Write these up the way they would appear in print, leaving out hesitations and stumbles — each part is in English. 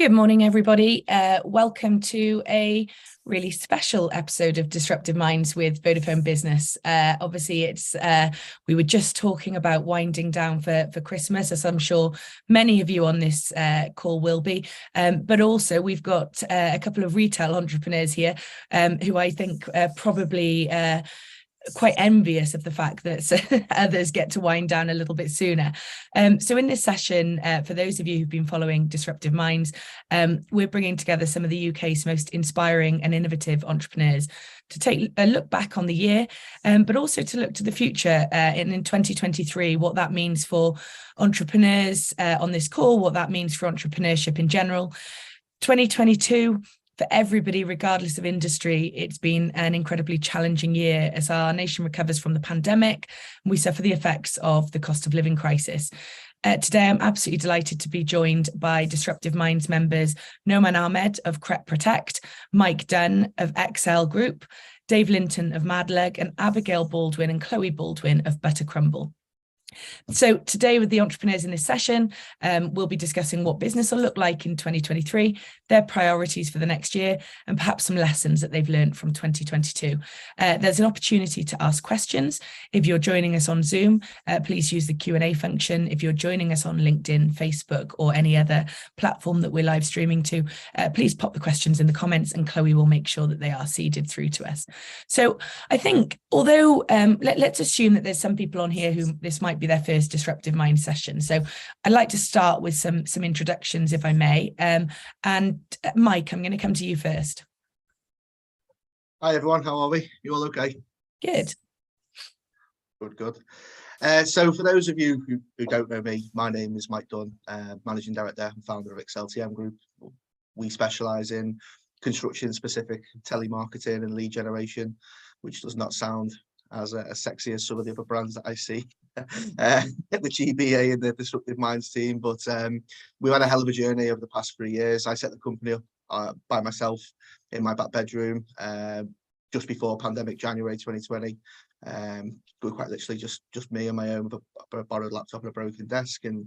Good morning, everybody. Welcome to a really special episode of Disruptive Minds with Vodafone Business. Obviously, we were just talking about winding down for Christmas, as I'm sure many of you on this call will be. But also, we've got a couple of retail entrepreneurs here who I think probably quite envious of the fact that others get to wind down a little bit sooner. So in this session, for those of you who've been following Disruptive Minds, we're bringing together some of the UK's most inspiring and innovative entrepreneurs to take a look back on the year, but also to look to the future in 2023, what that means for entrepreneurs on this call, what that means for entrepreneurship in general. 2022, for everybody, regardless of industry, it's been an incredibly challenging year as our nation recovers from the pandemic and we suffer the effects of the cost of living crisis. Today, I'm absolutely delighted to be joined by Disruptive Minds members Noman Ahmed of Crep Protect, Mike Dunn of XL Group, Dave Linton of Madlug, and Abigail Baldwin and Chloe Baldwin of Butter Crumble. So today with the entrepreneurs in this session, we'll be discussing what business will look like in 2023, their priorities for the next year, and perhaps some lessons that they've learned from 2022. There's an opportunity to ask questions. If you're joining us on Zoom, please use the Q&A function. If you're joining us on LinkedIn, Facebook, or any other platform that we're live streaming to, please pop the questions in the comments and Chloe will make sure that they are seeded through to us. So I think, although let's assume that there's some people on here who this might be their first Disruptive Mind session. So I'd like to start with some introductions, if I may. And Mike, I'm going to come to you first. Hi, everyone. How are we? You all okay? Good. Good. So for those of you who don't know me, my name is Mike Dunn, Managing Director and founder of XLTM Group. We specialise in construction-specific telemarketing and lead generation, which does not sound as sexy as some of the other brands that I see, the GBA and the Disruptive Minds team. But we've had a hell of a journey over the past 3 years. I set the company up by myself in my back bedroom just before pandemic, January 2020. Quite literally just me on my own with a borrowed laptop and a broken desk. And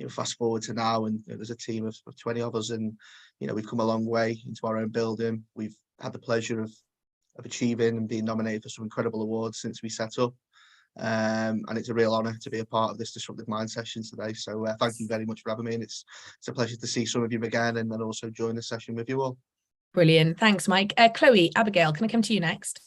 fast forward to now, and there's a team of 20 of us, and we've come a long way into our own building. We've had the pleasure of achieving and being nominated for some incredible awards since we set up. And it's a real honour to be a part of this Disruptive Mind session today. So thank you very much for having me. And it's a pleasure to see some of you again and then also join the session with you all. Brilliant. Thanks, Mike. Chloe, Abigail, can I come to you next?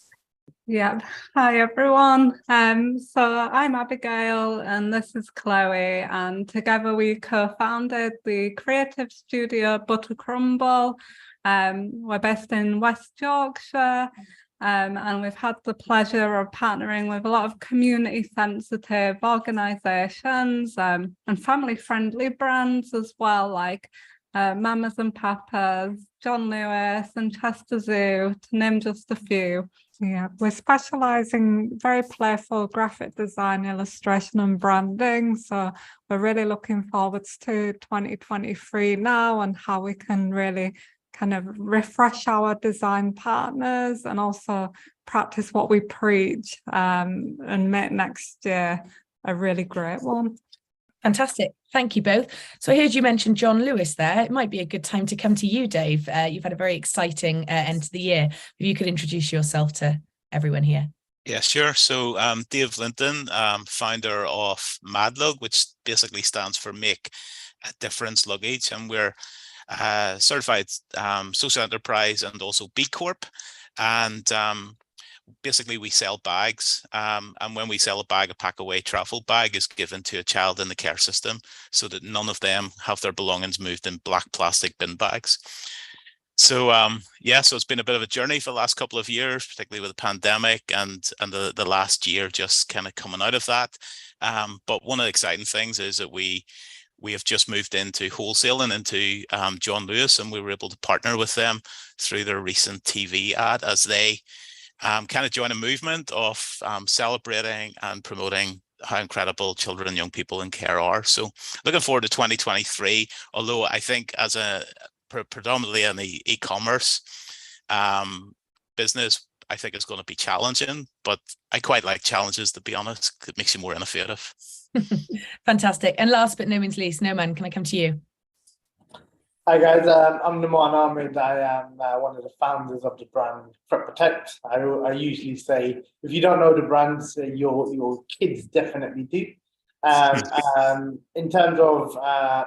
Yeah. Hi, everyone. So I'm Abigail and this is Chloe. And together we co-founded the creative studio Butter Crumble. We're based in West Yorkshire. And we've had the pleasure of partnering with a lot of community-sensitive organisations and family-friendly brands as well, like Mamas and Papas, John Lewis and Chester Zoo, to name just a few. Yeah, we're specialising very playful graphic design, illustration and branding. So we're really looking forwards to 2023 now and how we can really kind of refresh our design partners and also practice what we preach and make next year a really great one. Fantastic. Thank you both. So I heard you mention John Lewis there. It might be a good time to come to you, Dave. You've had a very exciting end to the year. If you could introduce yourself to everyone here. Yeah, sure. So Dave Linton, founder of Madlug, which basically stands for Make a Difference Luggage. And we're certified social enterprise and also B Corp. And basically we sell bags. And when we sell a bag, a pack away travel bag is given to a child in the care system so that none of them have their belongings moved in black plastic bin bags. So so it's been a bit of a journey for the last couple of years, particularly with the pandemic and the last year just kind of coming out of that. But one of the exciting things is that we have just moved into wholesaling into John Lewis, and we were able to partner with them through their recent TV ad as they kind of join a movement of celebrating and promoting how incredible children and young people in care are. So looking forward to 2023, although I think as a predominantly in the e-commerce business, I think it's going to be challenging, but I quite like challenges, to be honest. It makes you more innovative. Fantastic. And last but no means least, Noman, can I come to you? Hi guys, I'm Naman Ahmed. I am one of the founders of the brand Threat Protect. I usually say, if you don't know the brands, your kids definitely do. In terms of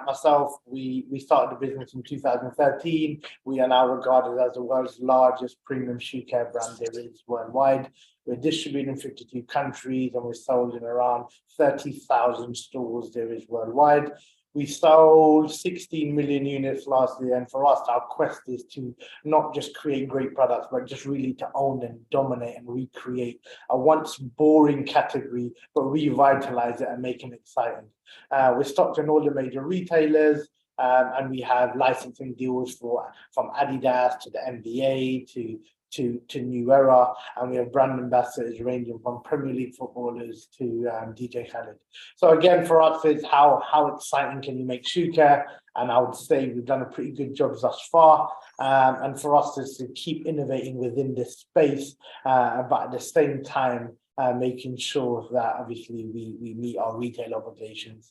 myself, we started the business in 2013. We are now regarded as the world's largest premium shoe care brand there is worldwide. We're distributed in 52 countries and we're sold in around 30,000 stores there is worldwide. We sold 16 million units last year, and for us, our quest is to not just create great products, but just really to own and dominate and recreate a once boring category, but revitalize it and make it exciting. We're stocked in all the major retailers, and we have licensing deals from Adidas to the NBA to New Era, and we have brand ambassadors ranging from Premier League footballers to DJ Khaled. So again, for us, it's how exciting can you make shoe care? And I would say we've done a pretty good job thus far. And for us, is to keep innovating within this space, but at the same time, making sure that obviously we meet our retail obligations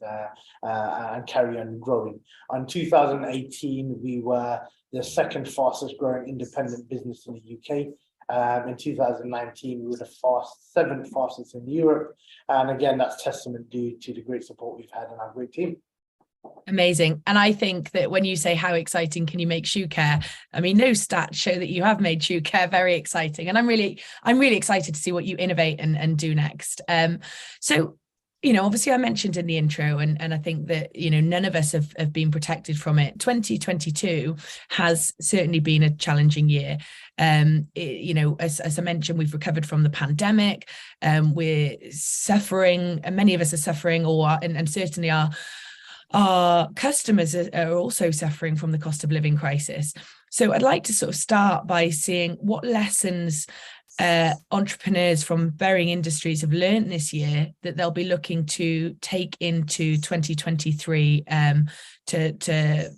and carry on growing. In 2018, we were the second fastest growing independent business in the UK. In 2019, we were the seventh fastest in Europe. And again, that's testament due to the great support we've had in our great team. Amazing. And I think that when you say how exciting can you make shoe care, I mean, no stats show that you have made shoe care very exciting. And I'm really excited to see what you innovate and do next. So, you know, obviously I mentioned in the intro, and I think that, you know, none of us have been protected from it. 2022 has certainly been a challenging year. You know, as I mentioned, we've recovered from the pandemic. We're suffering, and many of us are suffering, and certainly our customers are also suffering from the cost of living crisis. So I'd like to sort of start by seeing what lessons entrepreneurs from varying industries have learned this year that they'll be looking to take into 2023 to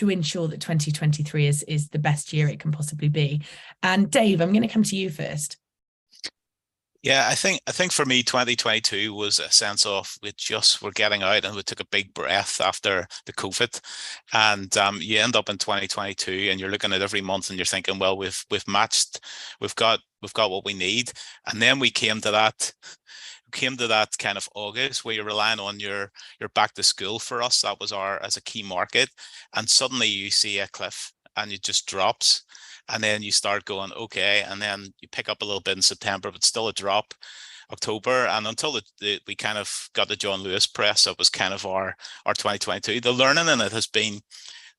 ensure that 2023 is the best year it can possibly be. And Dave, I'm going to come to you first. Yeah, I think for me, 2022 was a sense of we're getting out and we took a big breath after the COVID, and you end up in 2022 and you're looking at every month and you're thinking, well, we've matched, we've got what we need, and then we came to that kind of August where you're relying on your back to school. For us, that was as a key market, and suddenly you see a cliff and it just drops. And then you start going, okay, and then you pick up a little bit in September, but still a drop, October. And until we kind of got the John Lewis press, that was kind of our 2022. The learning in it has been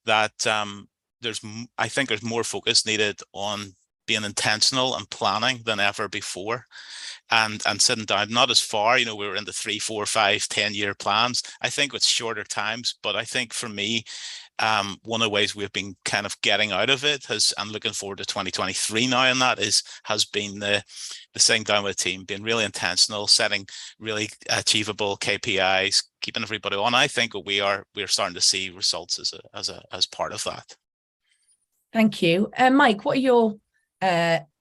that I think there's more focus needed on being intentional and planning than ever before, and sitting down, not as far, you know, we were in the 3, 4, 5, 10-year plans. I think it's shorter times, but I think for me, one of the ways we've been kind of getting out of it and looking forward to 2023 now, and that has been the sitting down with the team, being really intentional, setting really achievable KPIs, keeping everybody on. I think we're starting to see results as part of that. Thank you. Mike, what are your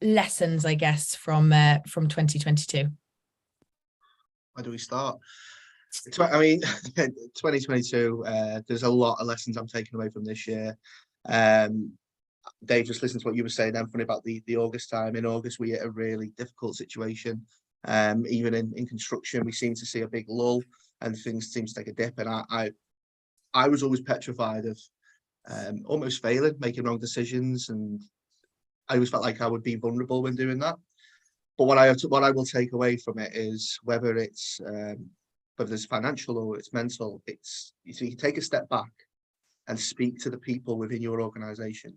lessons, I guess, from 2022? Where do we start? I mean, 2022, there's a lot of lessons I'm taking away from this year. Dave, just listen to what you were saying, Anthony, about the August time. In August, we hit a really difficult situation. Even in construction, we seem to see a big lull and things seem to take a dip. And I was always petrified of almost failing, making wrong decisions. And I always felt like I would be vulnerable when doing that. But what I will take away from it is whether it's financial or it's mental, you take a step back and speak to the people within your organization.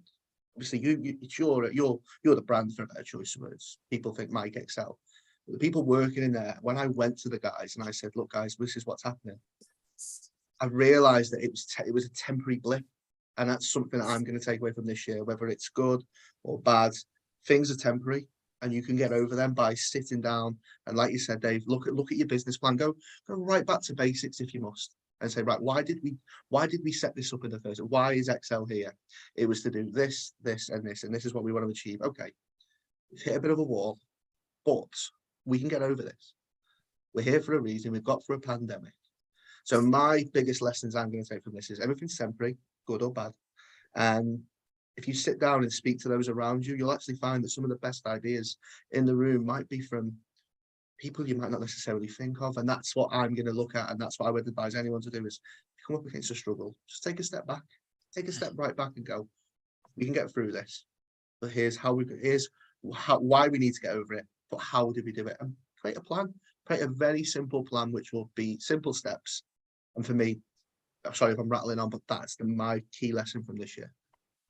Obviously, you're the brand, for a better choice of words. People think Mike Excel. But the people working in there, when I went to the guys and I said, look, guys, this is what's happening, I realized that it was a temporary blip. And that's something that I'm going to take away from this year, whether it's good or bad. Things are temporary. And you can get over them by sitting down and, like you said, Dave, look at your business plan. Go right back to basics if you must, and say, right, why did we set this up in the first? Why is Excel here? It was to do this, this, and this, and this is what we want to achieve. Okay, we've hit a bit of a wall, but we can get over this. We're here for a reason. We've got through a pandemic. So my biggest lessons I'm going to take from this is everything's temporary, good or bad. And if you sit down and speak to those around you, you'll actually find that some of the best ideas in the room might be from people you might not necessarily think of. And that's what I'm going to look at. And that's what I would advise anyone to do is come up against a struggle. Just take a step back, take a step right back and go, we can get through this. But here's why we need to get over it. But how do we do it? And create a plan, create a very simple plan, which will be simple steps. And for me, I'm sorry if I'm rattling on, but that's my key lesson from this year.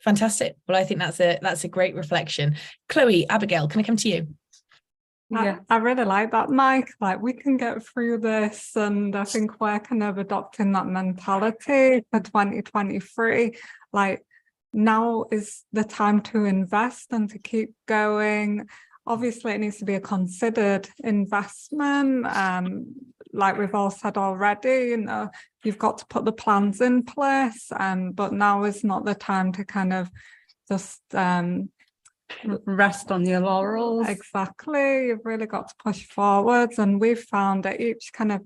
Fantastic. Well, I think that's a great reflection. Chloe, Abigail, can I come to you? Yeah, I really like that, Mike. Like, we can get through this, and I think we're kind of adopting that mentality for 2023. Like, now is the time to invest and to keep going. Obviously, it needs to be a considered investment. Like we've all said already, you know, you've got to put the plans in place, but now is not the time to kind of just rest on your laurels. Exactly. You've really got to push forwards. And we've found that each kind of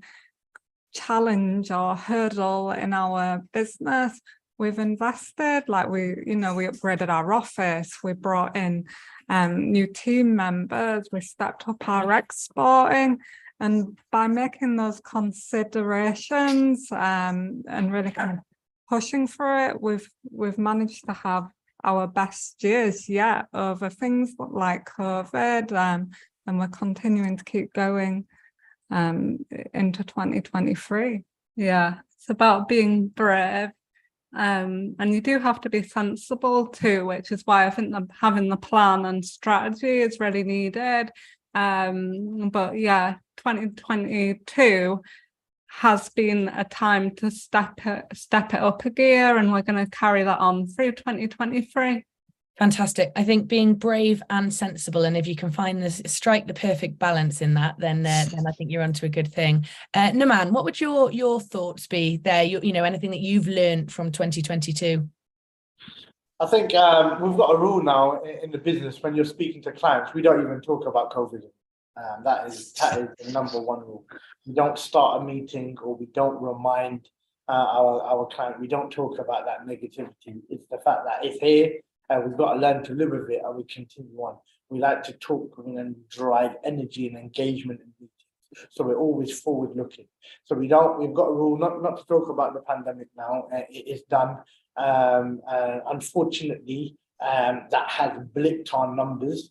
challenge or hurdle in our business, we've invested. Like we upgraded our office, we brought in new team members, we stepped up our exporting. And by making those considerations and really kind of pushing for it, we've managed to have our best years yet over things like COVID, and we're continuing to keep going into 2023. Yeah, it's about being brave. And you do have to be sensible too, which is why I think that having the plan and strategy is really needed. But yeah, 2022 has been a time to step it up a gear, and we're going to carry that on through 2023. Fantastic. I think being brave and sensible, and if you can strike the perfect balance in that, then I think you're onto a good thing. Naman, what would your thoughts be there? You know, anything that you've learned from 2022? I think we've got a rule now in the business. When you're speaking to clients, we don't even talk about COVID. That is the number one rule. We don't start a meeting, or we don't remind our client. We don't talk about that negativity. It's the fact that it's here, and we've got to learn to live with it, and we continue on. We like to talk and drive energy and engagement in meetings. So we're always forward looking. So we've got a rule not to talk about the pandemic now. It is done. Unfortunately, that has blipped our numbers.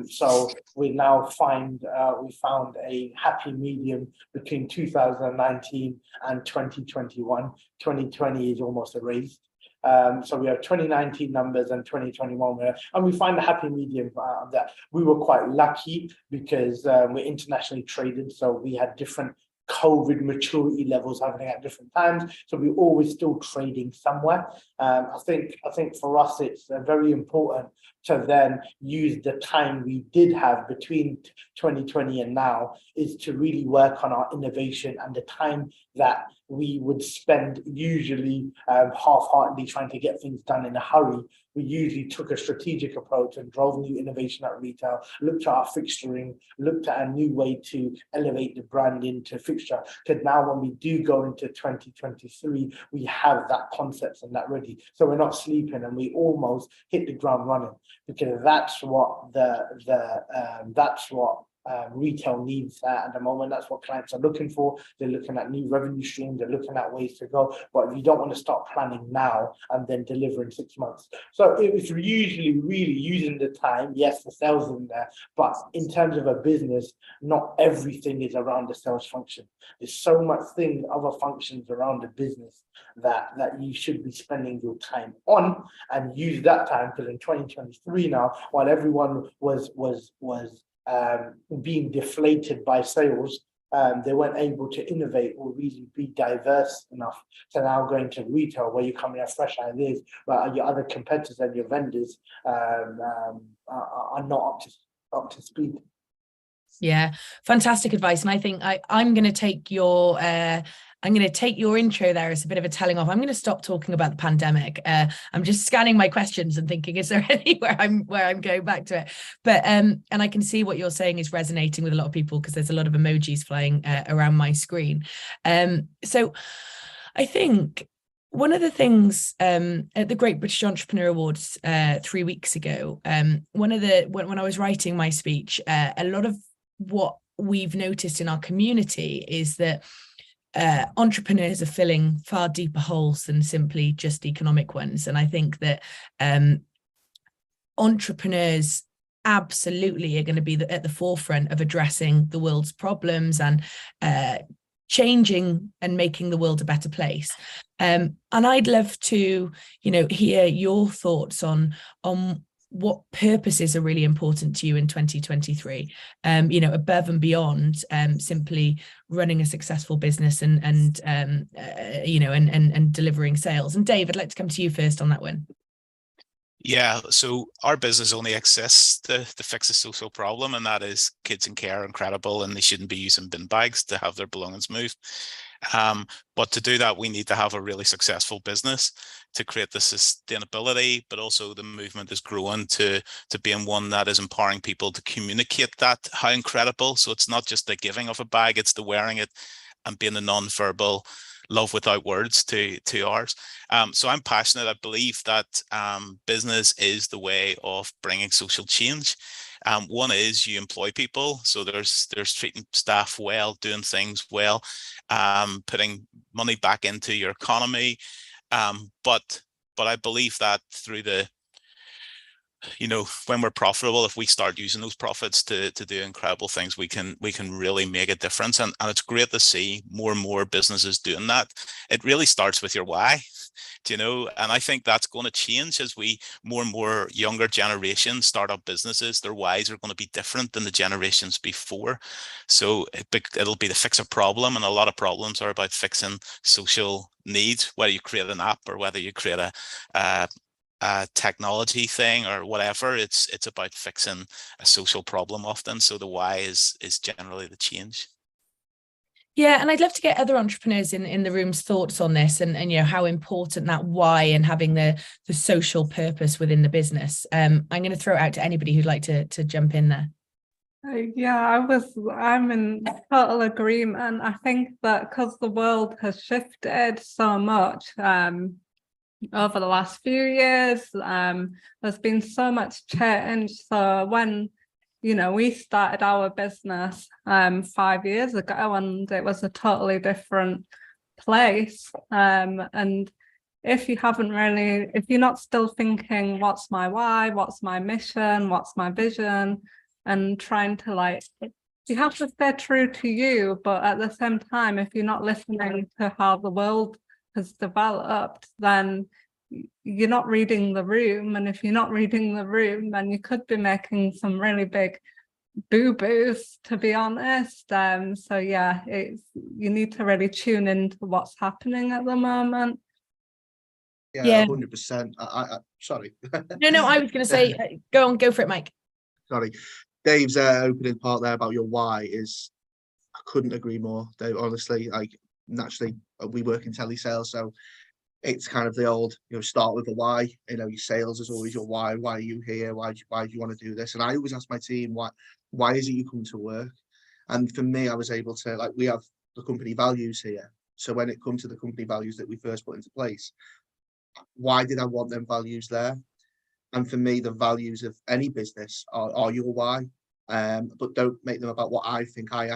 So we now found a happy medium between 2019 and 2021. 2020 is almost erased. So we have 2019 numbers and 2021, and we find a happy medium of that. We were quite lucky because we're internationally traded, so we had different COVID maturity levels happening at different times, so we're always still trading somewhere. I think for us it's very important to then use the time we did have between 2020 and now is to really work on our innovation, and the time that we would spend usually half-heartedly trying to get things done in a hurry, we usually took a strategic approach and drove new innovation at retail, looked at our fixturing, looked at a new way to elevate the brand into fixture. Because now when we do go into 2023, we have that concept and that ready. So we're not sleeping, and we almost hit the ground running, because that's what retail needs at the moment. That's what clients are looking for. They're looking at new revenue streams. They're looking at ways to go. But you don't want to start planning now and then deliver in 6 months. So it was usually really using the time. Yes, the sales in there, but in terms of a business, not everything is around the sales function. There's so much other functions around the business that you should be spending your time on, and use that time, because in 2023 now, while everyone was being deflated by sales, they weren't able to innovate or really be diverse enough to now go into retail, where you come in with fresh ideas, but your other competitors and your vendors are not up to speed. Yeah, fantastic advice. And I think I'm going to take your intro there as a bit of a telling off. I'm going to stop talking about the pandemic. I'm just scanning my questions and thinking, is there anywhere where I'm going back to it? But and I can see what you're saying is resonating with a lot of people, because there's a lot of emojis flying around my screen. So I think One of the things at the Great British Entrepreneur Awards 3 weeks ago, when I was writing my speech, a lot of what we've noticed in our community is that entrepreneurs are filling far deeper holes than simply just economic ones. And I think that entrepreneurs absolutely are going to be at the forefront of addressing the world's problems and changing and making the world a better place. And I'd love to, hear your thoughts on what purposes are really important to you in 2023, above and beyond simply running a successful business and delivering sales. And Dave, I'd like to come to you first on that one. Yeah, so our business only exists to fix a social problem, and that is kids in care are incredible and they shouldn't be using bin bags to have their belongings moved. But to do that, we need to have a really successful business to create the sustainability, but also the movement is growing to being one that is empowering people to communicate that, how incredible. So it's not just the giving of a bag, it's the wearing it and being the non-verbal love without words to ours. So I'm passionate. I believe that business is the way of bringing social change. One is you employ people, so there's treating staff well, doing things well, putting money back into your economy. But I believe that through when we're profitable, if we start using those profits to do incredible things, we can really make a difference. And it's great to see more and more businesses doing that. It really starts with your why, and I think that's going to change as more and more younger generations start up businesses. Their whys are going to be different than the generations before. So it'll be to fix a problem, and a lot of problems are about fixing social needs, whether you create an app or whether you create a technology thing or whatever. It's about fixing a social problem often. So the why is generally the change. Yeah, and I'd love to get other entrepreneurs in the room's thoughts on this, and how important that why and having the social purpose within the business. I'm going to throw it out to anybody who'd like to jump in there. Yeah, I'm in total agreement. I think that because the world has shifted so much over the last few years, there's been so much change. So when we started our business 5 years ago, and it was a totally different place. And if you're not still thinking, what's my why, what's my mission, what's my vision, and trying to you have to stay true to you, but at the same time, if you're not listening to how the world has developed, then you're not reading the room. And if you're not reading the room, then you could be making some really big boo-boos, to be honest. So yeah, you need to really tune into what's happening at the moment. Yeah, 100%. Sorry. No, I was going to say, go for it, Mike. Sorry. Dave's opening part there about your why is, I couldn't agree more, Dave. Honestly, naturally, we work in telesales, so it's kind of the old, start with the why. Your sales is always your why. Why are you here? Why do you want to do this? And I always ask my team, why is it you come to work? And for me, I was able to, we have the company values here. So when it comes to the company values that we first put into place, why did I want them values there? And for me, the values of any business are your why, but don't make them about what I think. I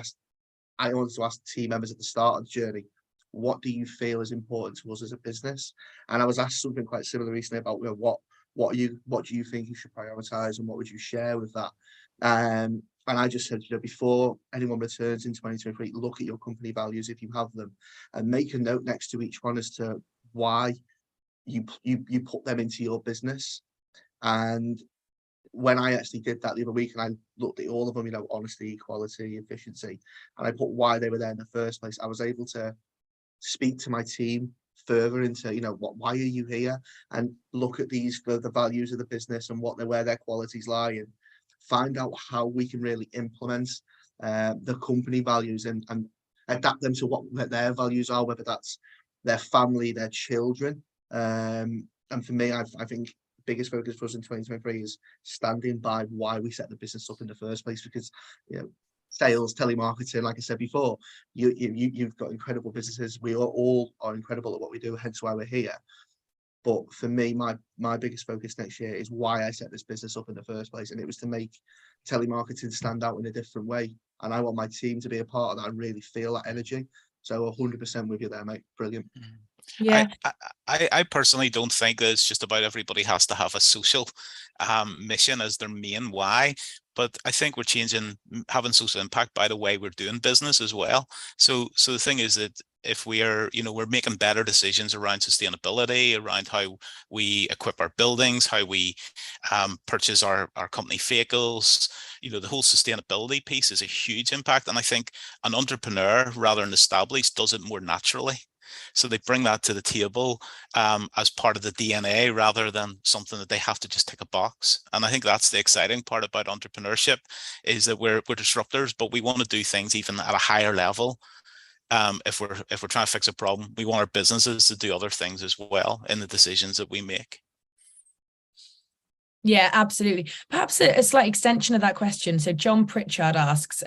wanted to ask team members at the start of the journey, what do you feel is important to us as a business? And I was asked something quite similar recently about what do you think you should prioritize, and what would you share with that? And I just said, before anyone returns in 2023, look at your company values if you have them, and make a note next to each one as to why you put them into your business. And when I actually did that the other week, and I looked at all of them, honesty, equality, efficiency, and I put why they were there in the first place, I was able to speak to my team further into, why are you here, and look at the values of the business and where their qualities lie, and find out how we can really implement the company values and adapt them to what their values are, whether that's their family, their children. And for me, I think the biggest focus for us in 2023 is standing by why we set the business up in the first place, because sales, telemarketing. Like I said before, you've got incredible businesses. We all are incredible at what we do, hence why we're here. But for me, my biggest focus next year is why I set this business up in the first place, and it was to make telemarketing stand out in a different way. And I want my team to be a part of that and really feel that energy. So 100% with you there, mate. Brilliant. Yeah. I personally don't think that it's just about everybody has to have a social mission as their main why, but I think we're changing, having social impact by the way we're doing business as well. So the thing is that if we are, we're making better decisions around sustainability, around how we equip our buildings, how we purchase our company vehicles, the whole sustainability piece is a huge impact. And I think an entrepreneur rather than established does it more naturally. So they bring that to the table as part of the DNA rather than something that they have to just tick a box. And I think that's the exciting part about entrepreneurship, is that we're disruptors, but we want to do things even at a higher level. If we're trying to fix a problem, we want our businesses to do other things as well in the decisions that we make. Yeah, absolutely. Perhaps a slight extension of that question. So John Pritchard asks,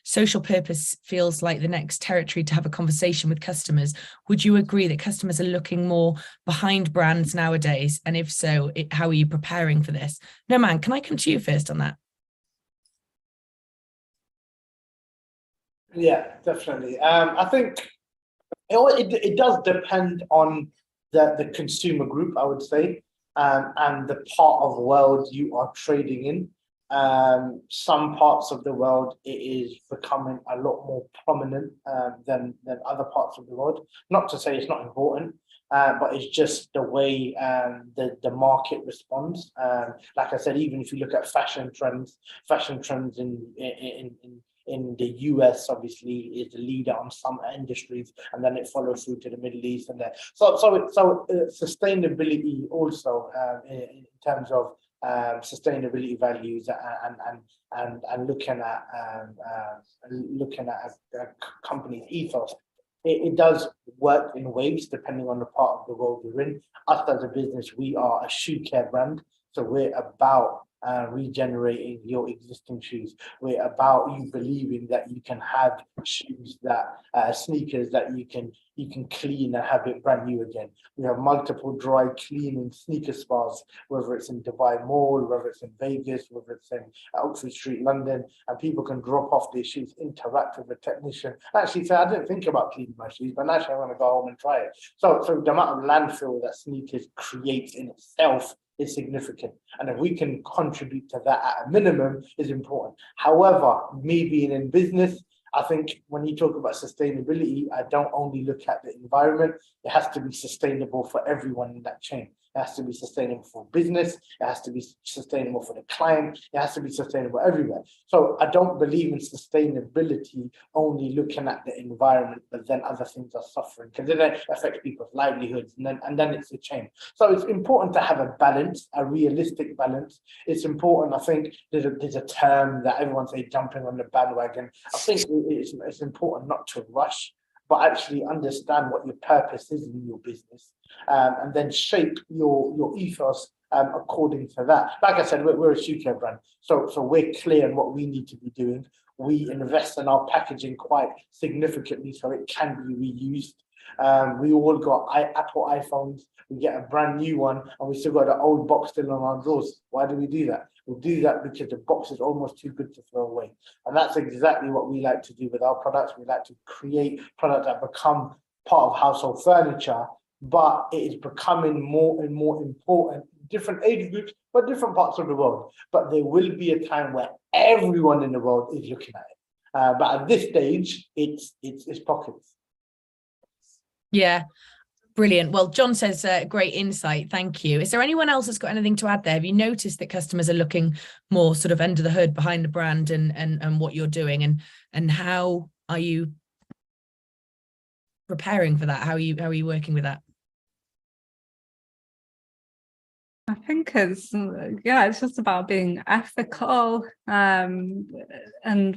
social purpose feels like the next territory to have a conversation with customers. Would you agree that customers are looking more behind brands nowadays? And if so, how are you preparing for this? No, man, can I come to you first on that? Yeah, definitely. I think it does depend on the consumer group, I would say. And the part of the world you are trading in. Some parts of the world, it is becoming a lot more prominent than other parts of the world. Not to say it's not important, but it's just the way the market responds. Like I said, even if you look at fashion trends in the US obviously is the leader on some industries, and then it follows through to the Middle East and there. So sustainability also in terms of sustainability values and looking at a company's ethos. It does work in waves depending on the part of the world you're in. Us as a business, we are a shoe care brand, so we're about regenerating your existing shoes. We're about you believing that you can have shoes that sneakers that you can clean and have it brand new again. We have multiple dry cleaning sneaker spas, whether it's in Dubai Mall, whether it's in Vegas, whether it's in Oxford Street, London, and people can drop off their shoes, interact with a technician, actually say, I didn't think about cleaning my shoes, but actually I want to go home and try it. So the amount of landfill that sneakers creates in itself is significant, and if we can contribute to that at a minimum is important. However, me being in business, I think when you talk about sustainability, I don't only look at the environment, it has to be sustainable for everyone in that chain. It has to be sustainable for business, it has to be sustainable for the client, it has to be sustainable everywhere. So I don't believe in sustainability only looking at the environment, but then other things are suffering, because then it affects people's livelihoods, and then it's a chain. So it's important to have a balance, a realistic balance. It's important, I think there's a term that everyone say jumping on the bandwagon. I think it's important not to rush, but actually understand what your purpose is in your business, and then shape your ethos according to that. Like I said, we're a shoe care brand, so we're clear on what we need to be doing. We invest in our packaging quite significantly so it can be reused. We all got Apple iPhones, we get a brand new one, and we still got the old box still on our drawers. Why do we do that? We do that because the box is almost too good to throw away. And that's exactly what we like to do with our products. We like to create products that become part of household furniture, but it is becoming more and more important in different age groups, but different parts of the world. But there will be a time where everyone in the world is looking at it. But at this stage, it's pockets. Yeah. Brilliant. Well, John says great insight. Thank you. Is there anyone else that's got anything to add there? Have you noticed that customers are looking more sort of under the hood behind the brand and what you're doing, and how are you preparing for that? How are you working with that? I think it's just about being ethical and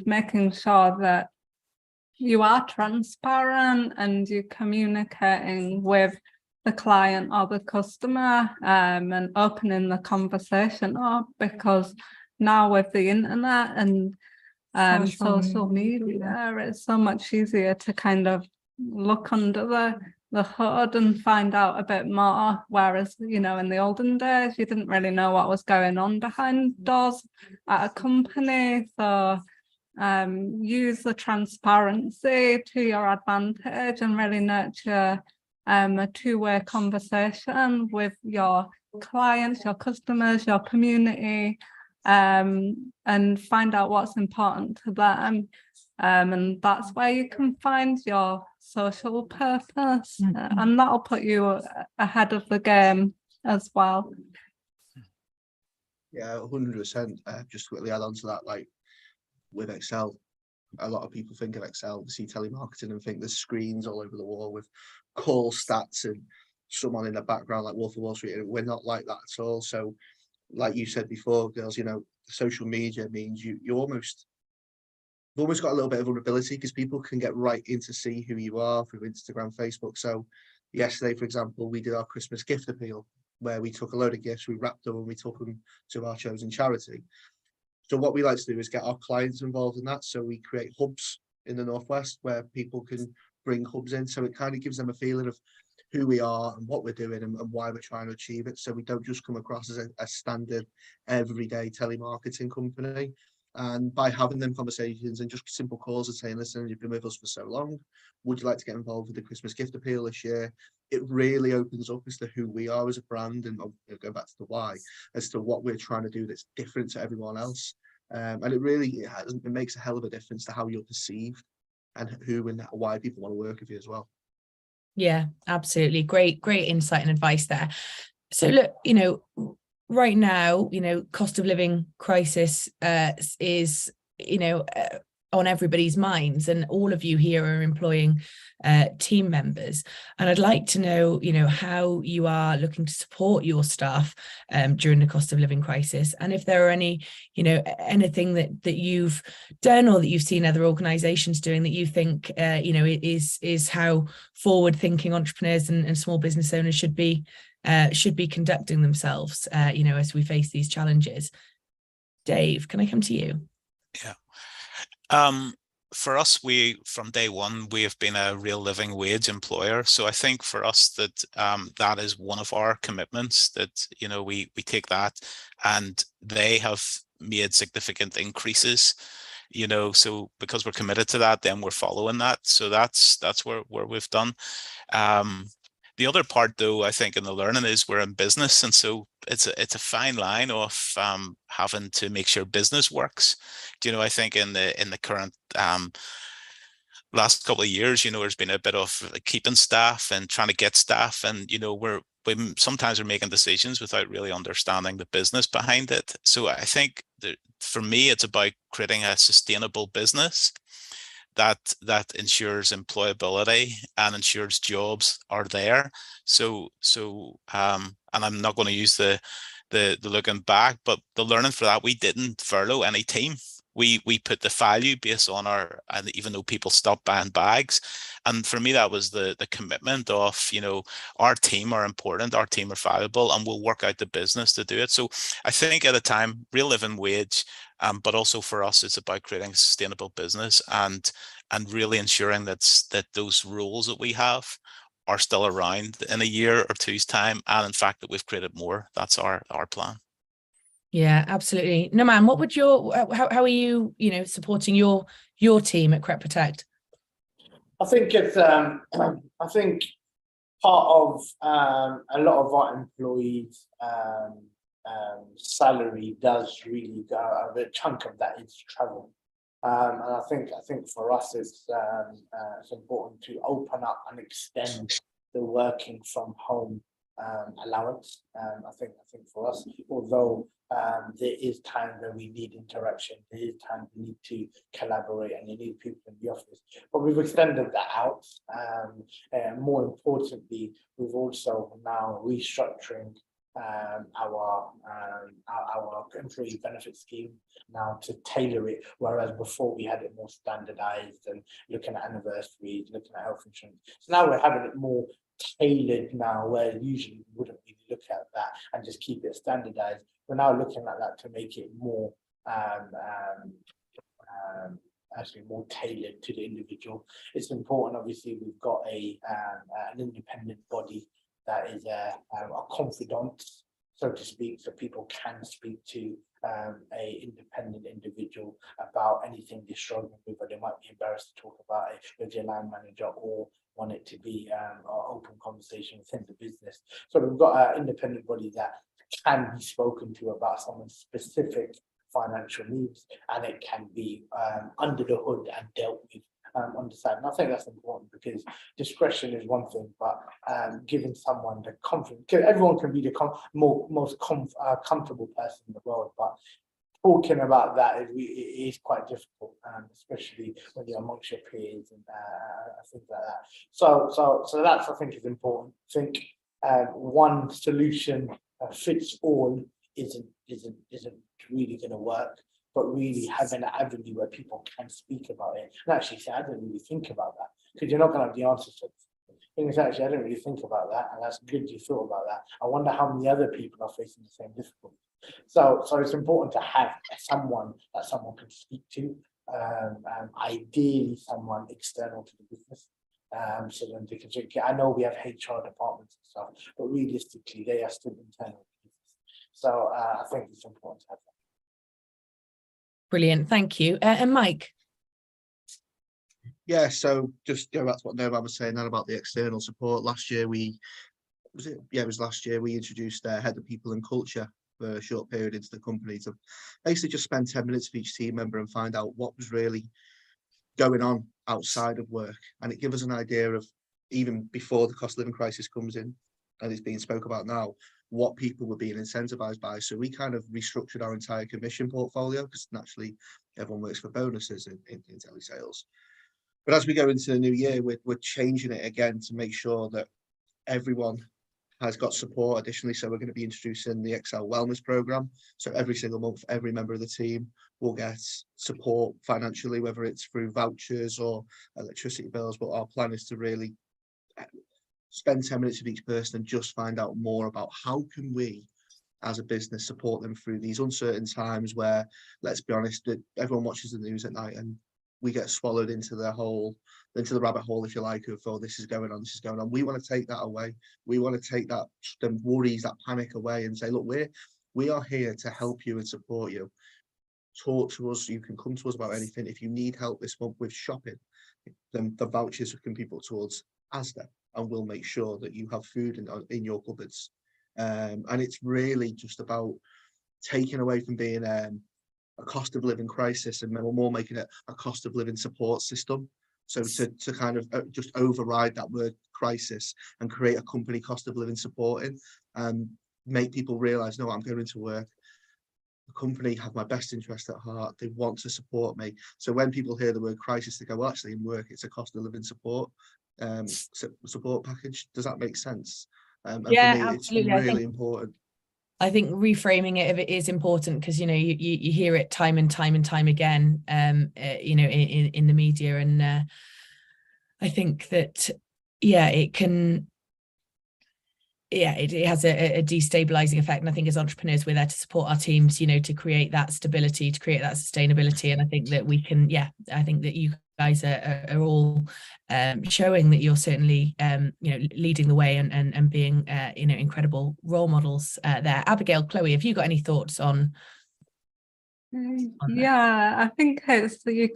making sure that you are transparent and you're communicating with the client or the customer, and opening the conversation up, because now with the internet and social media. It's so much easier to kind of look under the hood and find out a bit more, whereas, you know, in the olden days you didn't really know what was going on behind doors at a company. So use the transparency to your advantage and really nurture a two-way conversation with your clients, your customers, your community, and find out what's important to them. And that's where you can find your social purpose, and that'll put you ahead of the game as well. Yeah, 100%. Just quickly add on to that, like with Excel, a lot of people think of Excel, they see telemarketing and think there's screens all over the wall with call stats and someone in the background like Wolf of Wall Street. We're not like that at all. So like you said before, girls, you know, social media means you've almost got a little bit of vulnerability because people can get right in to see who you are through Instagram, Facebook. So yesterday, for example, we did our Christmas gift appeal where we took a load of gifts, we wrapped them and we took them to our chosen charity. So what we like to do is get our clients involved in that. So we create hubs in the Northwest where people can bring hubs in. So it kind of gives them a feeling of who we are and what we're doing and why we're trying to achieve it. So we don't just come across as a standard everyday telemarketing company. And by having them conversations and just simple calls and saying, listen, you've been with us for so long, would you like to get involved with the Christmas gift appeal this year? It really opens up as to who we are as a brand, and go back to the why, as to what we're trying to do that's different to everyone else. And it makes a hell of a difference to how you're perceived and who and why people want to work with you as well. Yeah, absolutely. Great insight and advice there. So look, you know, right now, you know, cost of living crisis is, you know, on everybody's minds, and all of you here are employing team members. And I'd like to know, you know, how you are looking to support your staff during the cost of living crisis, and if there are any, you know, anything that you've done or that you've seen other organizations doing that you think, you know, is how forward-thinking entrepreneurs and small business owners should be conducting themselves, you know, as we face these challenges. Dave, can I come to you? Yeah. For us, from day one, we have been a real living wage employer. So I think for us that that is one of our commitments, that, you know, we take that, and they have made significant increases, you know, so because we're committed to that, then we're following that. So that's where we've done. The other part, though, I think in the learning is we're in business, and so it's a fine line of having to make sure business works. Do you know, I think in the current last couple of years, you know, there's been a bit of keeping staff and trying to get staff, and, you know, we sometimes we're making decisions without really understanding the business behind it. So I think that for me, it's about creating a sustainable business that ensures employability and ensures jobs are there. So and I'm not going to use the looking back, but the learning for that, we didn't furlough any team. We put the value based on and even though people stopped buying bags, and for me that was the commitment of, you know, our team are important, our team are valuable, and we'll work out the business to do it. So I think at a time, real living wage, but also for us, it's about creating a sustainable business and really ensuring that those rules that we have are still around in a year or two's time, and in fact that we've created more. That's our plan. Yeah, absolutely. Naman, what would how are you, you know, supporting your team at Crep Protect? I think it's I think part of a lot of our employees' salary does really go, a chunk of that is travel. And I think for us it's important to open up and extend the working from home allowance. I think for us, although there is time where we need interaction, there is time we need to collaborate, and you need people in the office. But we've extended that out. And more importantly, we've also now restructuring our employee benefit scheme now to tailor it, whereas before we had it more standardized and looking at anniversaries, looking at health insurance. So now we're having it more tailored now, where usually we wouldn't really look at that and just keep it standardized. We're now looking at that to make it more actually more tailored to the individual. It's important, obviously, we've got an independent body that is a confidant, so to speak, so people can speak to a independent individual about anything they're struggling with, or they might be embarrassed to talk about it with their line manager, or want it to be an open conversation within the business. So we've got an independent body that can be spoken to about someone's specific financial needs, and it can be under the hood and dealt with on the side. And I think that's important, because discretion is one thing, but giving someone the confidence, because everyone can be the most comfortable person in the world, but talking about that is quite difficult, especially when you're amongst your peers and things like that. So that's, I think, is important. I think one solution fits all isn't really going to work, but really having an avenue where people can speak about it and actually say, I didn't really think about that, because you're not going to have the answers to it. Things actually, I didn't really think about that, and that's good you thought about that. I wonder how many other people are facing the same difficulty. So it's important to have someone that someone can speak to, ideally someone external to the business. So then they can check. I know we have HR departments and stuff, but realistically, they are still internal to the business. So I think it's important to have that. Brilliant, thank you. And Mike? Yeah, so just go back to what Nomad was saying then about the external support. Last year it was last year we introduced head of people and culture for a short period into the company to basically just spend 10 minutes with each team member and find out what was really going on outside of work. And it gives us an idea of, even before the cost of living crisis comes in, and it's being spoke about now, what people were being incentivized by. So we kind of restructured our entire commission portfolio, because naturally everyone works for bonuses in telesales. But as we go into the new year, we're changing it again to make sure that everyone has got support additionally. So we're going to be introducing the Excel Wellness Program. So every single month, every member of the team will get support financially, whether it's through vouchers or electricity bills. But our plan is to really spend 10 minutes with each person and just find out more about how can we as a business support them through these uncertain times where, let's be honest, everyone watches the news at night and we get swallowed into the rabbit hole, if you like, of, oh, this is going on. We want to take that away. We want to take that, the worries, that panic away, and say, look, we are here to help you and support you. Talk to us. You can come to us about anything. If you need help this month with shopping, then the vouchers can be put towards Asda, and we'll make sure that you have food in your cupboards. And it's really just about taking away from being a cost of living crisis, and we're more making it a cost of living support system. So to kind of just override that word crisis and create a company cost of living supporting, and make people realize, no, I'm going to work. The company have my best interest at heart. They want to support me. So when people hear the word crisis, they go, well, actually in work, it's a cost of living support package. Does that make sense? And yeah, for me, absolutely. it's really important. I think reframing it is important, because you hear it time and time again, in the media, and I think that it can. Yeah, it has a destabilizing effect. And I think as entrepreneurs, we're there to support our teams, to create that stability, to create that sustainability. And I think that we can, I think that you guys are all showing that you're certainly, leading the way and being, incredible role models there. Abigail, Chloe, have you got any thoughts on yeah, I think it's that you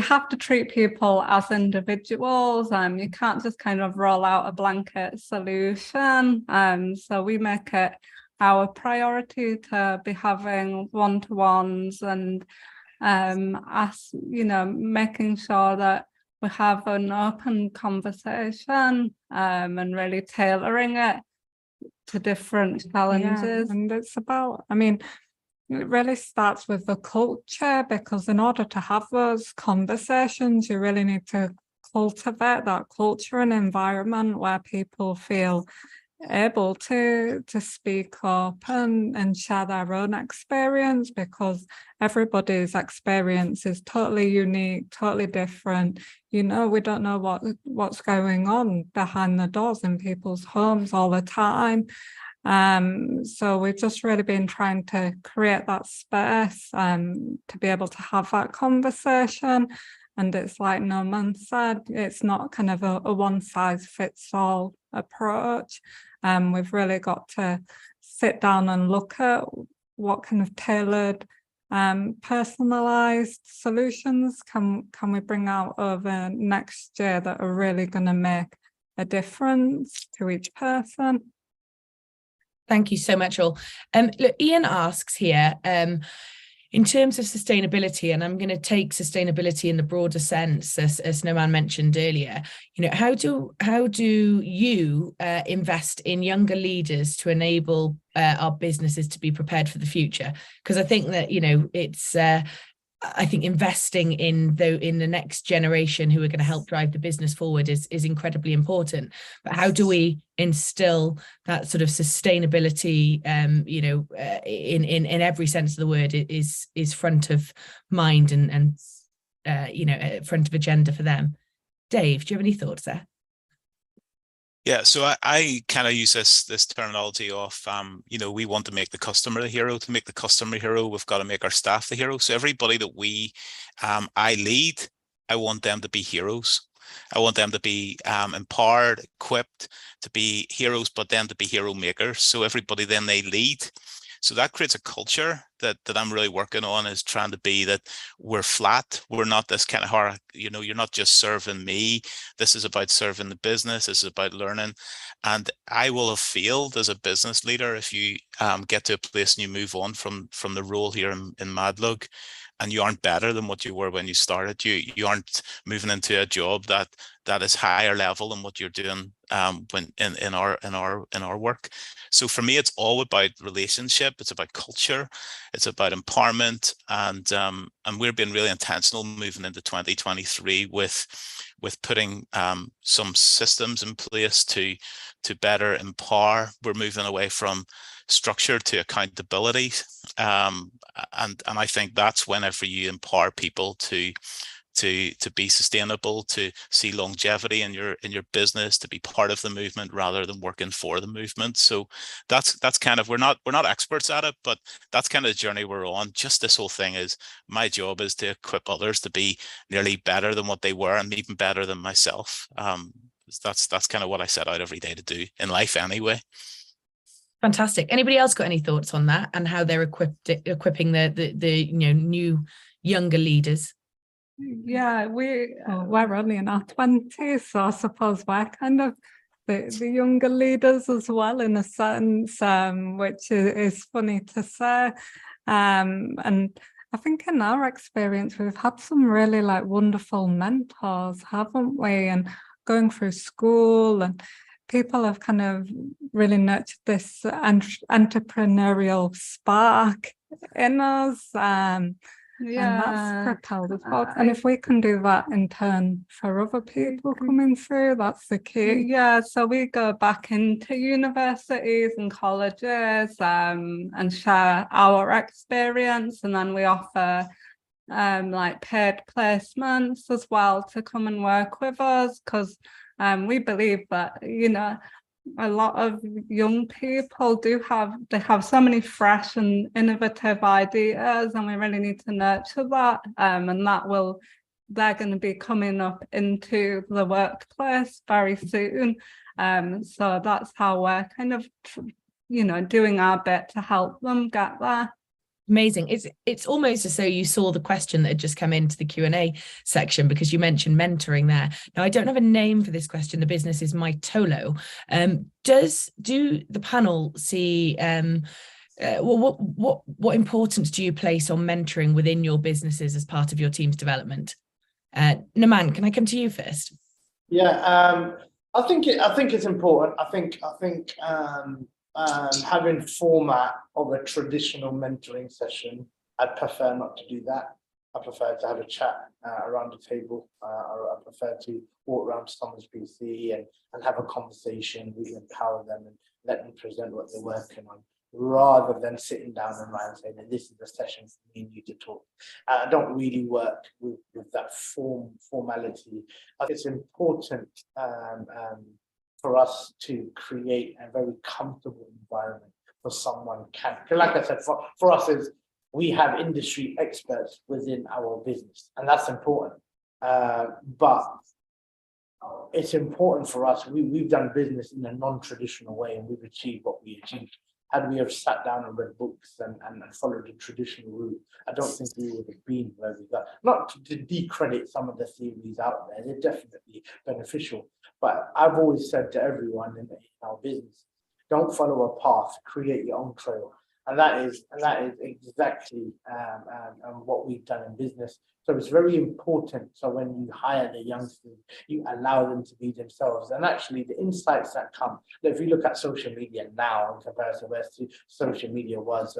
have to treat people as individuals. You can't just kind of roll out a blanket solution. So we make it our priority to be having one-to-ones and making sure that we have an open conversation and really tailoring it to different challenges. And it's about, it really starts with the culture, because in order to have those conversations, you really need to cultivate that culture and environment where people feel able to speak up and share their own experience, because everybody's experience is totally unique, totally different. We don't know what's going on behind the doors in people's homes all the time. So we've just really been trying to create that space to be able to have that conversation. And it's like Norman said, it's not kind of a one-size-fits-all approach. We've really got to sit down and look at what kind of tailored, personalized solutions can we bring out over next year that are really going to make a difference to each person. Thank you so much, all. Look, Ian asks here, in terms of sustainability, and I'm going to take sustainability in the broader sense, as Noman mentioned earlier, how do you invest in younger leaders to enable our businesses to be prepared for the future? Because I think that, it's I think investing in the next generation who are going to help drive the business forward is incredibly important. But how do we instill that sort of sustainability, in every sense of the word is front of mind and front of agenda for them? Dave, do you have any thoughts there? Yeah, so I kind of use this terminology of, we want to make the customer the hero. To make the customer hero, we've got to make our staff the hero. So everybody that I lead, I want them to be heroes. I want them to be empowered, equipped to be heroes, but then to be hero makers. So everybody then they lead. So that creates a culture that I'm really working on, is trying to be that we're flat. We're not this kind of hard, you're not just serving me. This is about serving the business. This is about learning. And I will have failed as a business leader if you get to a place and you move on from the role here in Madlug, and you aren't better than what you were when you started. You aren't moving into a job that is higher level than what you're doing when in our work. So for me, it's all about relationship. It's about culture. It's about empowerment, and we're being really intentional moving into 2023 with putting some systems in place to better empower. We're moving away from structure to accountability, and I think that's whenever you empower people to be sustainable, to see longevity in your business, to be part of the movement rather than working for the movement. So that's kind of, we're not experts at it, but that's kind of the journey we're on. Just this whole thing is, my job is to equip others to be nearly better than what they were, and even better than myself. That's kind of what I set out every day to do in life anyway. Fantastic. Anybody else got any thoughts on that and how they're equipping the new younger leaders? Yeah, we're only in our 20s, so I suppose we're kind of the younger leaders as well, in a sense, which is funny to say. And I think in our experience, we've had some really wonderful mentors, haven't we? And going through school, and people have kind of really nurtured this entrepreneurial spark in us. And that's propelled us forward. And if we can do that in turn for other people coming through, that's the key. Yeah, so we go back into universities and colleges and share our experience, and then we offer paid placements as well to come and work with us, because we believe that, a lot of young people have so many fresh and innovative ideas, and we really need to nurture that. And they're going to be coming up into the workplace very soon. So that's how we're kind of, doing our bit to help them get there. Amazing. It's almost as though you saw the question that had just come into the Q&A section, because you mentioned mentoring there. Now, I don't have a name for this question. The business is Mytolo. Do the panel see what importance do you place on mentoring within your businesses as part of your team's development? Naman, can I come to you first? Yeah, I think it's important. I think having format of a traditional mentoring session, I'd prefer not to do that. I prefer to have a chat around the table. I prefer to walk around someone's PC and have a conversation, really empower them and let them present what they're working on, rather than sitting down and saying, this is the session for me and you to talk. I don't really work with that formality. I think it's important for us to create a very comfortable environment for someone can. Because like I said, for us is we have industry experts within our business, and that's important. But it's important for us. We've done business in a non-traditional way, and we've achieved what we achieved. Had we have sat down and read books and followed the traditional route, I don't think we would have been where we got. Not to decredit some of the theories out there, they're definitely beneficial. But I've always said to everyone in our business, don't follow a path, create your own trail. And that is exactly what we've done in business. So it's very important. So when you hire the youngsters, you allow them to be themselves. And actually, the insights that come. If you look at social media now in comparison where social media was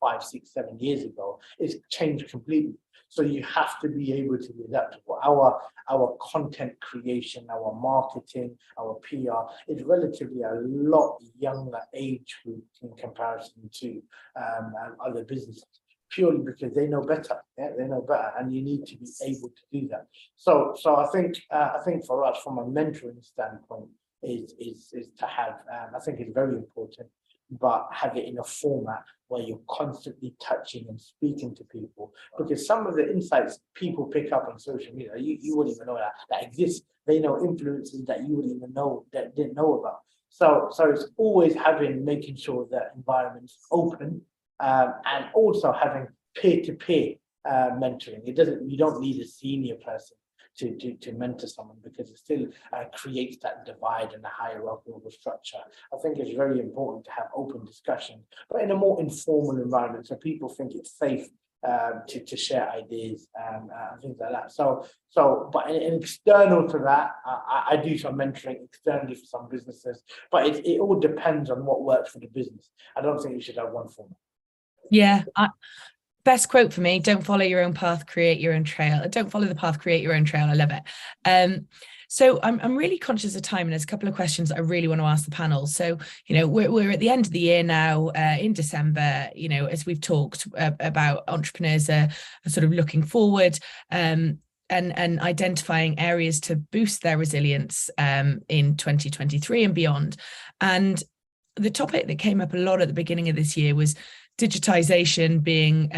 5, 6, 7 years ago, it's changed completely. So you have to be able to be adaptable. Our content creation, our marketing, our PR is relatively a lot younger age group in comparison to other businesses, purely because they know better. Yeah, they know better, and you need to be able to do that. So I think for us, from a mentoring standpoint, is to have. I think it's very important, but have it in a format where you're constantly touching and speaking to people, because some of the insights people pick up on social media, you wouldn't even know that exists. They know influences that you wouldn't even know, that didn't know about. So it's always making sure that environment's open, and also having peer-to-peer mentoring. You don't need a senior person to mentor someone, because it still creates that divide and the hierarchical structure. I think it's very important to have open discussion, but in a more informal environment, so people think it's safe to share ideas and things like that. But in external to that, I do some mentoring externally for some businesses, but it all depends on what works for the business. I don't think you should have one format. Yeah. Best quote for me: don't follow your own path, create your own trail. Don't follow the path, create your own trail. I love it. So I'm really conscious of time, and there's a couple of questions I really want to ask the panel. So, we're at the end of the year now, in December, as we've talked about, entrepreneurs are sort of looking forward, and identifying areas to boost their resilience in 2023 and beyond. And the topic that came up a lot at the beginning of this year was digitization being,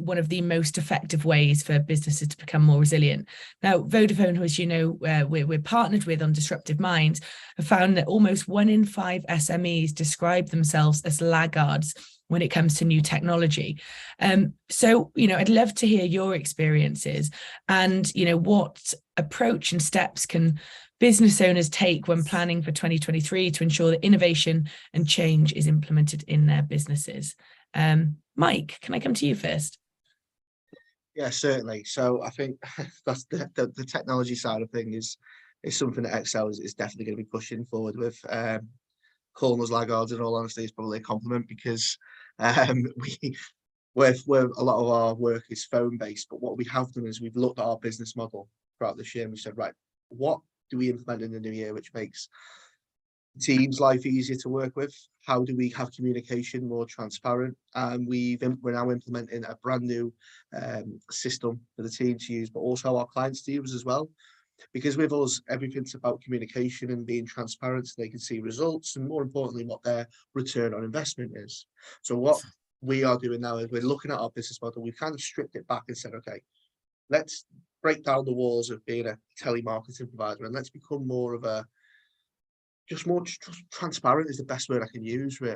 one of the most effective ways for businesses to become more resilient. Now, Vodafone, who, as you know, we're partnered with on Disruptive Minds, have found that almost 1 in 5 SMEs describe themselves as laggards when it comes to new technology. So, I'd love to hear your experiences and, what approach and steps can business owners take when planning for 2023 to ensure that innovation and change is implemented in their businesses. Mike, can I come to you first? Yeah, certainly. So I think that's the technology side of things is something that Excel is definitely going to be pushing forward with. Calling us laggards, in all honesty, is probably a compliment, because where a lot of our work is phone based, but what we have done is we've looked at our business model throughout this year and we said, right, what do we implement in the new year which makes teams' life easier to work with? How do we have communication more transparent? And we're now implementing a brand new system for the team to use, but also our clients to use as well. Because with us, everything's about communication and being transparent, so they can see results, and more importantly, what their return on investment is. So what we are doing now is we're looking at our business model. We've kind of stripped it back and said, okay, let's break down the walls of being a telemarketing provider, and let's become more of a just transparent is the best word I can use, really.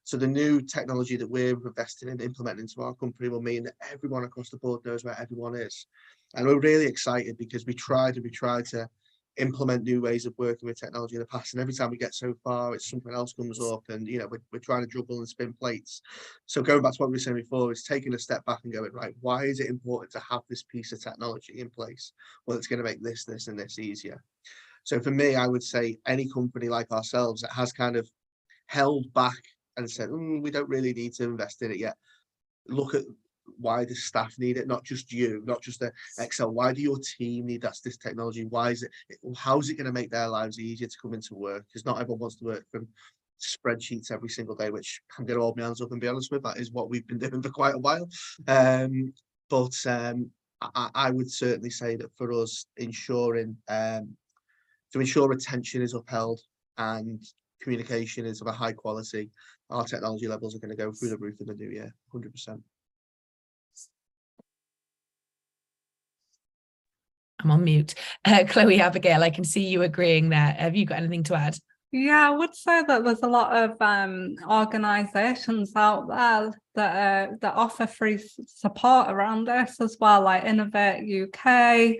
So the new technology that we're investing in, implementing into our company, will mean that everyone across the board knows where everyone is. And we're really excited because we tried to implement new ways of working with technology in the past, and every time we get so far, it's something else comes up, and we're trying to juggle and spin plates. So going back to what we were saying before, it's taking a step back and going, right, why is it important to have this piece of technology in place? Well, it's going to make this and this easier. So for me, I would say any company like ourselves that has kind of held back and said, we don't really need to invest in it yet, look at why the staff need it, not just you, not just the Excel. Why do your team need this technology? How's it going to make their lives easier to come into work? Because not everyone wants to work from spreadsheets every single day, which I'm going to hold my hands up and be honest with. That is what we've been doing for quite a while. But I would certainly say that for us, to ensure retention is upheld and communication is of a high quality, our technology levels are going to go through the roof in the new year, 100%. I'm on mute. Chloe, Abigail, I can see you agreeing there. Have you got anything to add? Yeah, I would say that there's a lot of organisations out there that offer free support around this as well, like Innovate UK,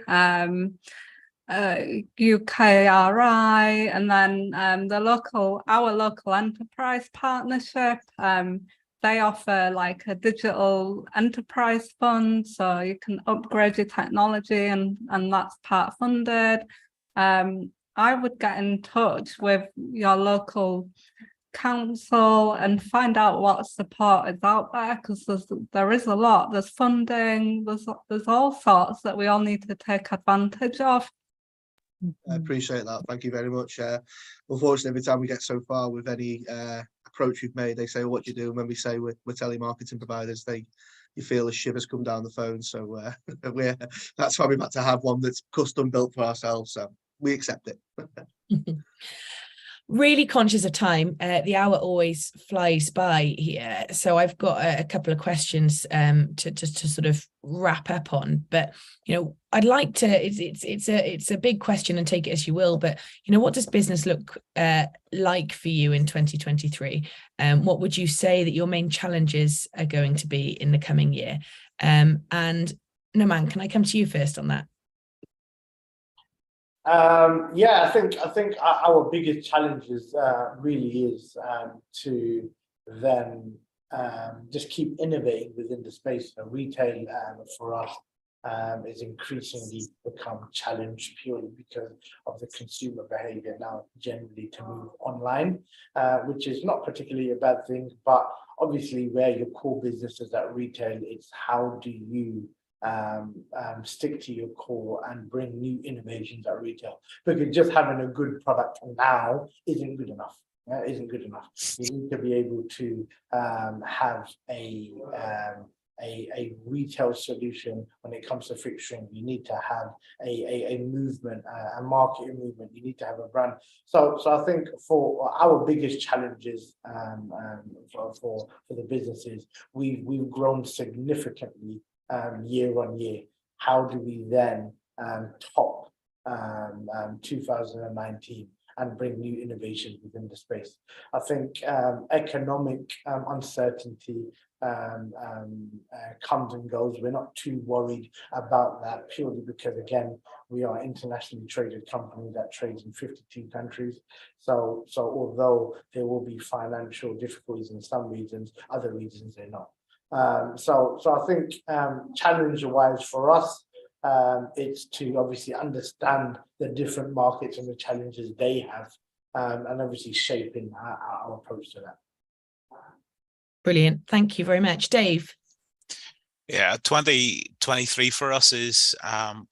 UKRI, and then our local enterprise partnership. They offer like a digital enterprise fund, so you can upgrade your technology, and that's part funded. I would get in touch with your local council and find out what support is out there, because there is a lot. There's funding, there's all sorts that we all need to take advantage of. I appreciate that. Thank you very much. Unfortunately, every time we get so far with any approach we've made, they say, well, what do you do? And when we say we're telemarketing providers, you feel the shivers come down the phone. So that's why we've had to have one that's custom built for ourselves. So we accept it. Really conscious of time. The hour always flies by here, so I've got a couple of questions to sort of wrap up on. But I'd like to. It's a big question, and take it as you will. But what does business look like for you in 2023? What would you say that your main challenges are going to be in the coming year? And Naman, can I come to you first on that? I think our biggest challenge is really is to then just keep innovating within the space. Retail for us is increasingly become challenged purely because of the consumer behavior now generally to move online, which is not particularly a bad thing, but obviously where your core business is at retail, it's how do you stick to your core and bring new innovations at retail, because just having a good product now isn't good enough. You need to be able to have a retail solution when it comes to friction. You need to have a movement, a market movement. You need to have a brand. So I think for our biggest challenges for the businesses, we've grown significantly year on year. How do we then top 2019 and bring new innovation within the space? I think economic uncertainty comes and goes. We're not too worried about that, purely because, again, we are an internationally traded company that trades in 52 countries. So although there will be financial difficulties in some regions, other regions they're not. So I think challenge-wise for us, it's to obviously understand the different markets and the challenges they have, and obviously shaping our approach to that. Brilliant. Thank you very much. Dave? Yeah, 2023 for us is,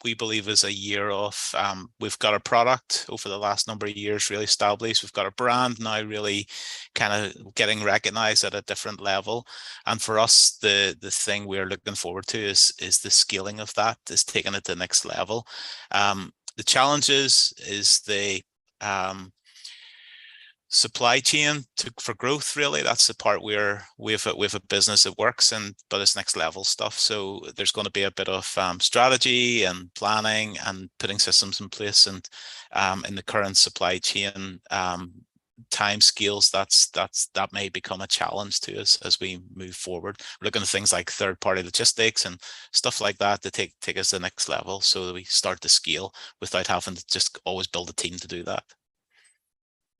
we believe, is a year of, we've got a product over the last number of years really established. We've got a brand now really kind of getting recognized at a different level. And for us, the thing we're looking forward to is the scaling of that, is taking it to the next level. The challenges is the supply chain for growth. Really, that's the part where we have a business that works, but it's next level stuff. So there's going to be a bit of strategy and planning and putting systems in place, and in the current supply chain time scales, that may become a challenge to us as we move forward. We're looking at things like third-party logistics and stuff like that to take us to the next level, so that we start to scale without having to just always build a team to do that.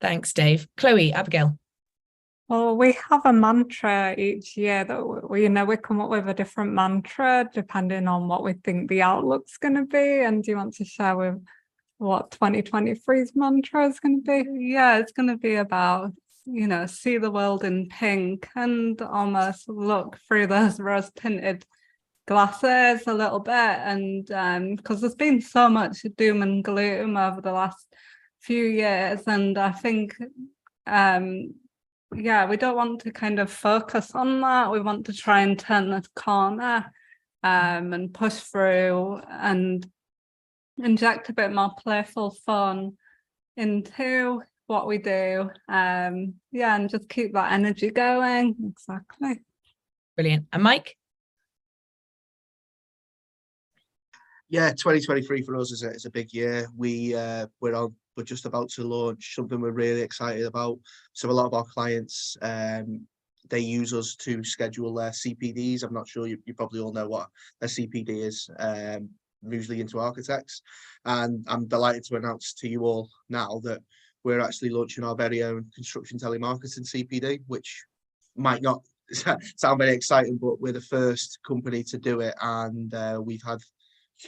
Thanks, Dave. Chloe, Abigail? Well, we have a mantra each year that we come up with a different mantra depending on what we think the outlook's going to be. And do you want to share with what 2023's mantra is going to be? Yeah, it's going to be about, see the world in pink and almost look through those rose-tinted glasses a little bit. And because there's been so much doom and gloom over the last few years, and I think we don't want to kind of focus on that. We want to try and turn this corner and push through and inject a bit more playful fun into what we do. And just keep that energy going. Exactly. Brilliant. And Mike? Yeah, 2023 for us is a big year. We're just about to launch something we're really excited about. So a lot of our clients, they use us to schedule their CPDs. I'm not sure you probably all know what a CPD is, usually into architects. And I'm delighted to announce to you all now that we're actually launching our very own construction telemarketing CPD, which might not sound very exciting, but we're the first company to do it. And we've had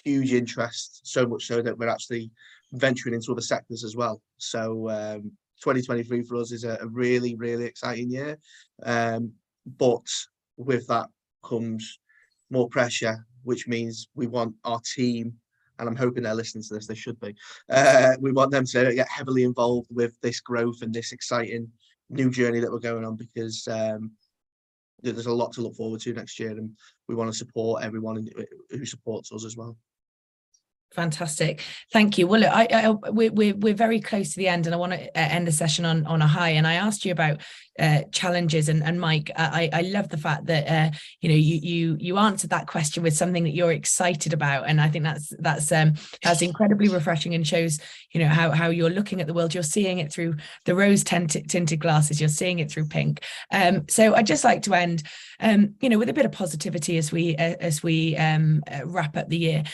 huge interest, so much so that we're actually venturing into other sectors as well. So 2023 for us is a really, really exciting year. But with that comes more pressure, which means we want our team, and I'm hoping they're listening to this, they should be, we want them to get heavily involved with this growth and this exciting new journey that we're going on, because there's a lot to look forward to next year, and we want to support everyone who supports us as well. Fantastic. Thank you. Well, look, we're very close to the end, and I want to end the session on a high. And I asked you about challenges, and Mike, I love the fact that you answered that question with something that you're excited about, and I think that's incredibly refreshing, and shows how you're looking at the world. You're seeing it through the rose tinted glasses. You're seeing it through pink. So I'd just like to end, with a bit of positivity as we wrap up the year.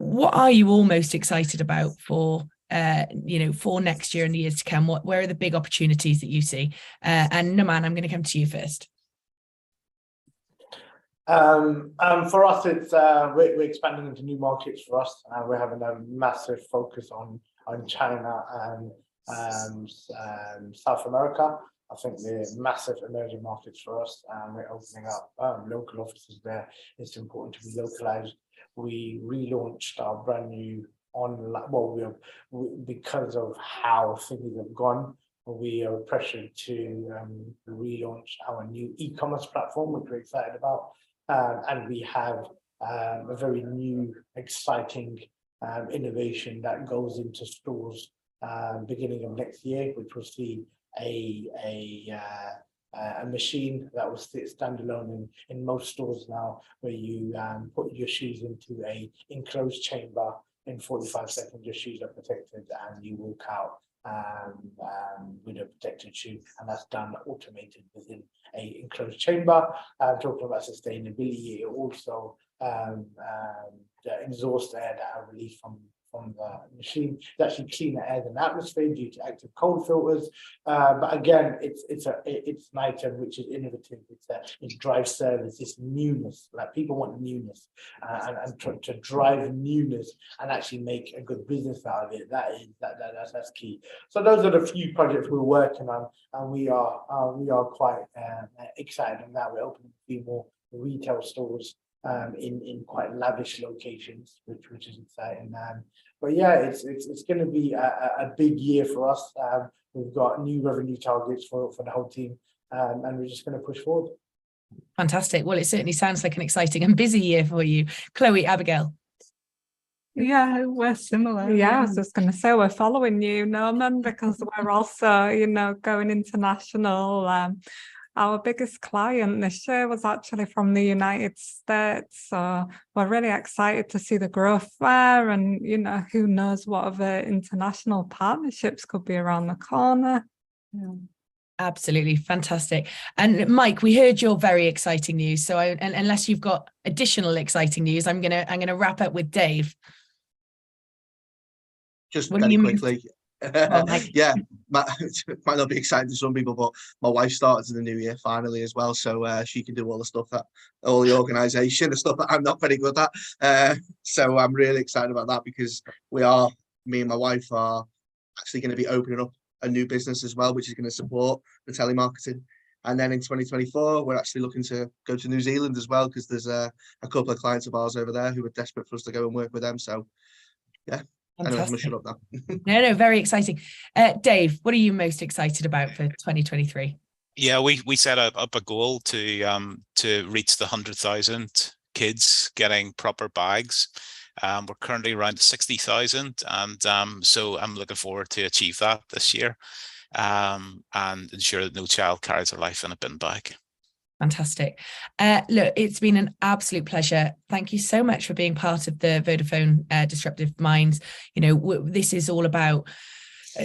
What are you all most excited about for next year and the years to come? Where are the big opportunities that you see? And Naman, I'm going to come to you first. For us, it's we're expanding into new markets. For us, we're having a massive focus on China and South America. I think they're massive emerging markets for us, and we're opening up local offices there. It's important to be localized. We relaunched our brand new online, because of how things have gone, we are pressured to relaunch our new e-commerce platform, which we're excited about. And we have a very new, exciting innovation that goes into stores beginning of next year, which will see a machine that will sit standalone in most stores now, where you put your shoes into a enclosed chamber. In 45 seconds, your shoes are protected, and you walk out with a protected shoe, and that's done automated within a enclosed chamber. Talking about sustainability, also the exhaust air that are released from the machine is actually cleaner air than the atmosphere due to active cold filters. But again, it's an item which is innovative. It drives service. It's newness. Like, people want newness, and to drive newness and actually make a good business out of it. That's key. So those are the few projects we're working on, and we are quite excited on that. We're opening a few more retail stores in quite lavish locations, which is exciting. But yeah, it's going to be a big year for us. We've got new revenue targets for the whole team, and we're just going to push forward. Fantastic. Well, it certainly sounds like an exciting and busy year for you. Chloe, Abigail. Yeah, we're similar. Yeah, I was just going to say we're following you, Norman, because we're also, going international. Our biggest client this year was actually from the United States. So we're really excited to see the growth there. And, who knows what other international partnerships could be around the corner. Yeah. Absolutely. Fantastic. And Mike, we heard your very exciting news. So unless you've got additional exciting news, I'm gonna wrap up with Dave. Just very quickly. Yeah, might not be exciting to some people, but my wife started in the new year finally as well, so she can do all the organisation, the stuff that I'm not very good at. So I'm really excited about that, because me and my wife are actually going to be opening up a new business as well, which is going to support the telemarketing. And then in 2024, we're actually looking to go to New Zealand as well, because there's a couple of clients of ours over there who are desperate for us to go and work with them. So yeah. Anyway, I'm going to shut up now. No, very exciting. Dave, what are you most excited about for 2023? Yeah, we set up a goal to reach the 100,000 kids getting proper bags We're currently around 60,000, and so I'm looking forward to achieve that this year, and ensure that no child carries their life in a bin bag. Fantastic. Look, it's been an absolute pleasure. Thank you so much for being part of the Vodafone Disruptive Minds. You know, this is all about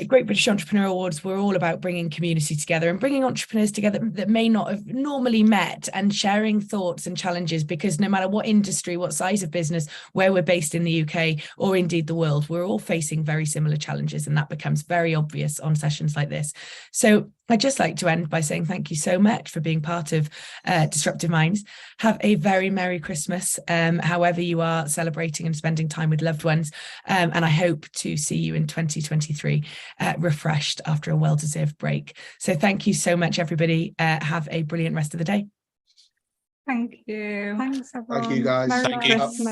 Great British Entrepreneur Awards. We're all about bringing community together and bringing entrepreneurs together that may not have normally met, and sharing thoughts and challenges, because no matter what industry, what size of business, where we're based in the UK or indeed the world, we're all facing very similar challenges, and that becomes very obvious on sessions like this. So I'd just like to end by saying thank you so much for being part of Disruptive Minds. Have a very Merry Christmas, however you are celebrating and spending time with loved ones. And I hope to see you in 2023 refreshed after a well-deserved break. So thank you so much, everybody. Have a brilliant rest of the day. Thank you. Thanks, everyone. Thank you, guys. Merry Thank you. Christmas.